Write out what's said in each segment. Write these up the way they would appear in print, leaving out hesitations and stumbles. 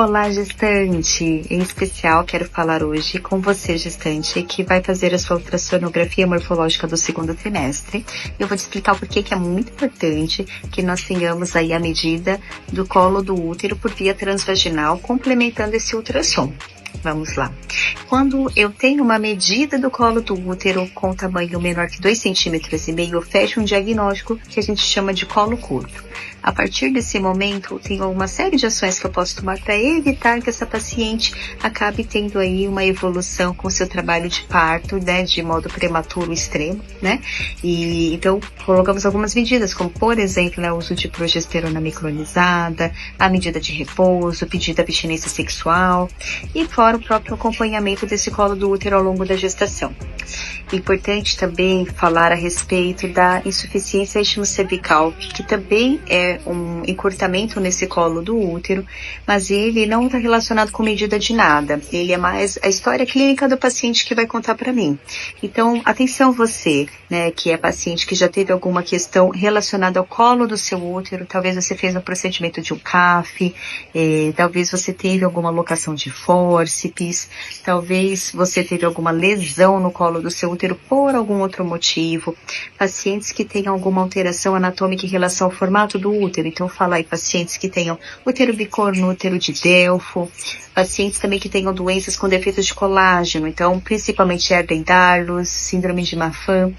Olá, gestante! Em especial, quero falar hoje com você, gestante, que vai fazer a sua ultrassonografia morfológica do segundo trimestre. Eu vou te explicar o porquê que é muito importante que nós tenhamos aí a medida do colo do útero por via transvaginal, complementando esse ultrassom. Vamos lá. Quando eu tenho uma medida do colo do útero com tamanho menor que 2,5 cm, eu fecho um diagnóstico que a gente chama de colo curto. A partir desse momento, tem uma série de ações que eu posso tomar para evitar que essa paciente acabe tendo aí uma evolução com seu trabalho de parto, né, de modo prematuro extremo, né? E então colocamos algumas medidas, como por exemplo, né, o uso de progesterona micronizada, a medida de repouso, pedido de abstinência sexual e fora o próprio acompanhamento desse colo do útero ao longo da gestação. Importante também falar a respeito da insuficiência cervical, que também é um encurtamento nesse colo do útero, mas ele não está relacionado com medida de nada. Ele é mais a história clínica do paciente que vai contar para mim. Então, atenção você, né, que é paciente que já teve alguma questão relacionada ao colo do seu útero, talvez você fez um procedimento de um CAF, talvez você teve alguma locação de fórceps, talvez você teve alguma lesão no colo do seu útero por algum outro motivo, pacientes que tenham alguma alteração anatômica em relação ao formato do útero, então fala aí pacientes que tenham útero bicorno, útero de Delfo, pacientes também que tenham doenças com defeitos de colágeno, então principalmente Ehlers-Danlos, síndrome de Marfan.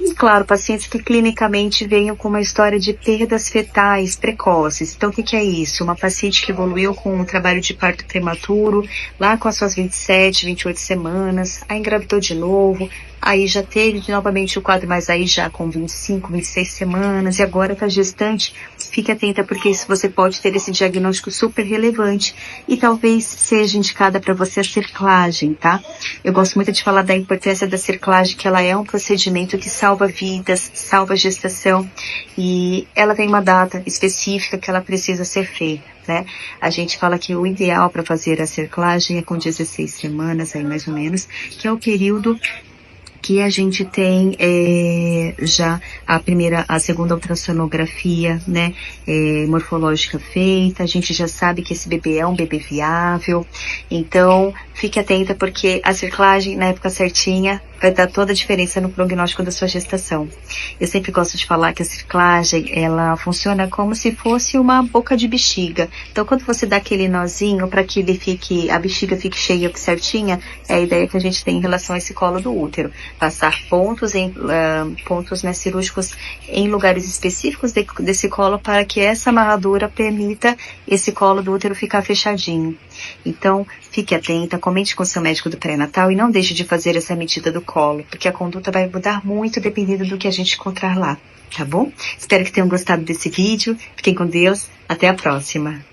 E, claro, pacientes que clinicamente venham com uma história de perdas fetais precoces. Então, o que é isso? Uma paciente que evoluiu com um trabalho de parto prematuro, lá com as suas 27, 28 semanas, aí engravidou de novo, aí já teve novamente o quadro, mas aí já com 25, 26 semanas, e agora está gestante. Fique atenta, porque você pode ter esse diagnóstico super relevante e talvez seja indicada para você a cerclagem, tá? Eu gosto muito de falar da importância da cerclagem, que ela é um procedimento que salva vidas, salva gestação, e ela tem uma data específica que ela precisa ser feita, né? A gente fala que o ideal para fazer a cerclagem é com 16 semanas, aí mais ou menos, que é o período que a gente tem já a segunda ultrassonografia, né, morfológica feita, a gente já sabe que esse bebê é um bebê viável, então fique atenta, porque a cerclagem na época certinha vai dar toda a diferença no prognóstico da sua gestação. Eu sempre gosto de falar que a cerclagem, ela funciona como se fosse uma boca de bexiga. Então, quando você dá aquele nozinho para que a bexiga fique cheia certinha, é a ideia que a gente tem em relação a esse colo do útero. Passar pontos né, cirúrgicos em lugares específicos desse colo, para que essa amarradura permita esse colo do útero ficar fechadinho. Então, fique atenta, comente com seu médico do pré-natal e não deixe de fazer essa medida do colo, porque a conduta vai mudar muito dependendo do que a gente encontrar lá, tá bom? Espero que tenham gostado desse vídeo. Fiquem com Deus. Até a próxima.